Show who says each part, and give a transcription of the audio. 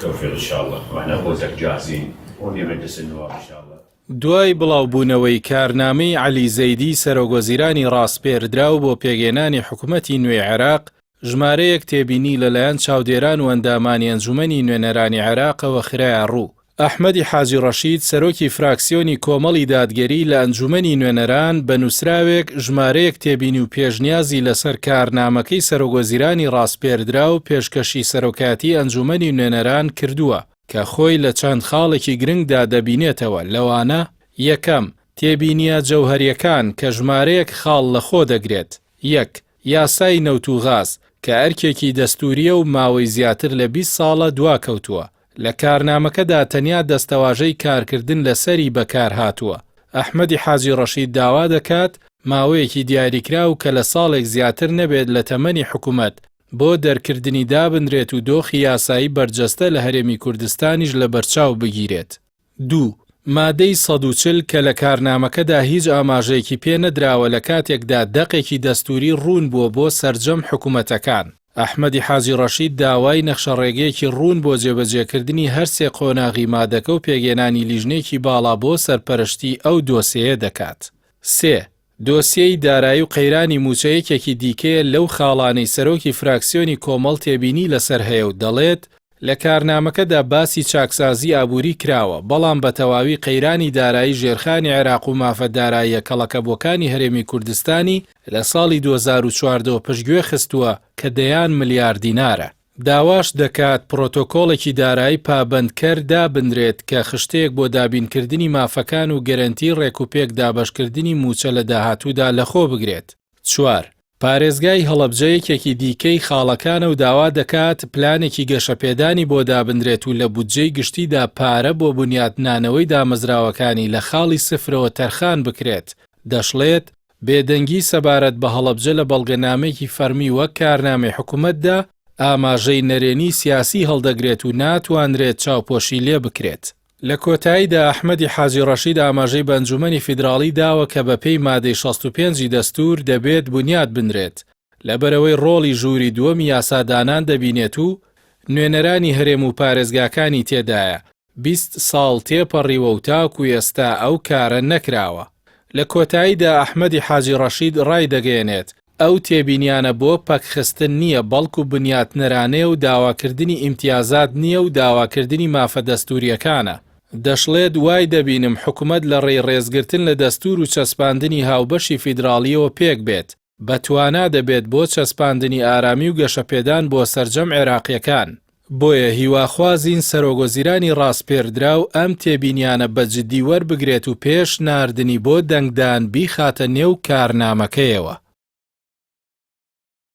Speaker 1: توفيق إن شاء الله، وإحنا أخوتك جاهزين ولمجلس النواب إن شاء الله.
Speaker 2: دوای بڵاوبوونەوەی کارنامەی عەلی زەیدی سەرۆکوەزیرانی ڕاستپێردراو بۆ پێگەێنانی حکوومەتی نوێی عێراق، ژمارەیەک تێبینی لەلایەن چاودێران و ئەندامانی ئەنجومەنی نوێنەرانی عێراقەوە خرایە ڕوو. ئەحمەدی حاجی ڕەشید سەرۆکی فراکسیۆنی کۆمەڵی دادگەری لە ئەنجومەنی نوێنەران بە نووسراوێک ژمارەیەک تێبینی و پێشنیازی لەسەر کارنامەکەی سەرۆکوەزیرانی ڕاستپێردراو پێشکەشی سەرۆکاتی ئەنجومەنی نوێنەران کردووە کە خۆی لە چەند خاڵێکی گرنگدا دەبینێتەوە. لەوانە: یەکەم، تێبینیە جەوهەریەکان کە ژمارەیەک خاڵ لە خۆ دەگرێت. یەک، یاسای نەوت و غاز کە ئەرکێکی دەستوریە و ماوەی زیاتر لە 20 ساڵە دواکەوتووە. لە کارنامەکەدا تەنیا دەستەواژەی کارکردن لەسەری بەکار هاتووە. ئەحمەدی حاجی ڕەشید داوا دەکات ماوەیەکی دیاریکراو کە لە ساڵێک زیاتر نەبێت لە تەمەنی حکوومەت بۆ دەرکردنی دابنرێت و دۆخی یاسایی بەرجەستە لە هەرێمی کوردستانیش لە بەرچاو بگیرێت. دوو، مادەی 140 کە لە کارنامەکەدا هیچ ئاماژەیەکی پێ نەدراوە لە کاتێکدا دەقێکی دەستوری ڕوون بووە بۆ سەرجەم حکوومەتەکان. ئەحمەدی حاجی ڕەشید داوای نەخشەڕێگەیەکی ڕوون بۆ جێبەجێکردنی هەرسێ قۆناغی مادەکە و پێگەێنانی لیژنێکی باڵا بۆ سەرپەرشتی ئەو دۆسیەیە دەکات. سێ، دۆسیەی دارایی و قەیرانی موچەیەکێکی دیکەیە لەو خاڵانەی سەرۆکی فراکسیۆنی کۆمەڵ تێبینی لەسەر هەیە و دەڵێت لە کارنامەکەدا باسی چاکسازی ئابووری کراوە، بەڵام بە تەواوی قەیرانی دارایی ژێرخانی عێراق و مافە داراییە کەڵەکەبووەکانی هەرێمی کوردستانی لە ساڵی 2014 پشتگوێ خستووە کە دەیان ملیار دینارە. داواش دەکات پڕۆتۆکۆڵێکی دارایی پابەندکەر دابنرێت کە خشتەیەک بۆ دابینکردنی مافەکان و گەرەنتی ڕێکوپێک دابەشکردنی موچە لە داهاتوودا لەخۆ بگرێت. 4. پارێزگای هەڵەبجەیەکێکی دیکەی خاڵەکانە و داوا دەکات پلانێکی گەشەپێدانی بۆ دابنرێت و لە بودجەی گشتیدا پارە بۆ بنیاتنانەوەی دامەزراوەکانی لە خاڵی سفرەوە تەرخان بکرێت. دەشڵێت بێدەنگی سەبارەت بە هەڵەبجە لە بەڵگەنامەیەکی فەرمی وەک کارنامەی حکوومەتدا ئاماژەی نەرێنی سیاسی هەڵدەگرێت و ناتوانرێت چاوپۆشی لێ بکرێت. لە کۆتاییدا ئەحمەدی حاجی ڕەشید ئاماژەی بە ئەنجومەنی فیدراڵی داوە کە بەپێی مادەی 65 دەستور دەبێت بنیات بنرێت لەبەرەوەی ڕۆڵی ژووری دووەمی یاسادانان دەبینێت و نوێنەرانی هەرێم و پارێزگاکانی تێدایە 20 ساڵ تێپەڕیوە و تاکو ئێستا ئەو کارە نەکراوە. لە کۆتاییدا ئەحمەدی حاجی ڕەشید ڕای دەگەێنێت ئەو تێبینیانە بۆ پەکخستن نییە، بەڵکو بنیاتنەرانەیە و داواکردنی ئیمتیازات نییە و داواکردنی مافە دەستوریەکانە. دەشڵێت وای دەبینم حکوومەت لە ڕێی ڕێزگرتن لە دەستور و چەسپاندنی هاوبەشی فیدراڵیەوە پێک بێت، بەتوانا دەبێت بۆ چەسپاندنی ئارامی و گەشەپێدان بۆ سەرجەم عێراقیەکان. بۆیە هیواخوازین سەرۆکوەزیرانی ڕاستپێردراو ئەم تێبینیانە بەجددی وەربگرێت و پێش ناردنی بۆ دەنگدان بیخاتە نێو کارنامەکەیەوە.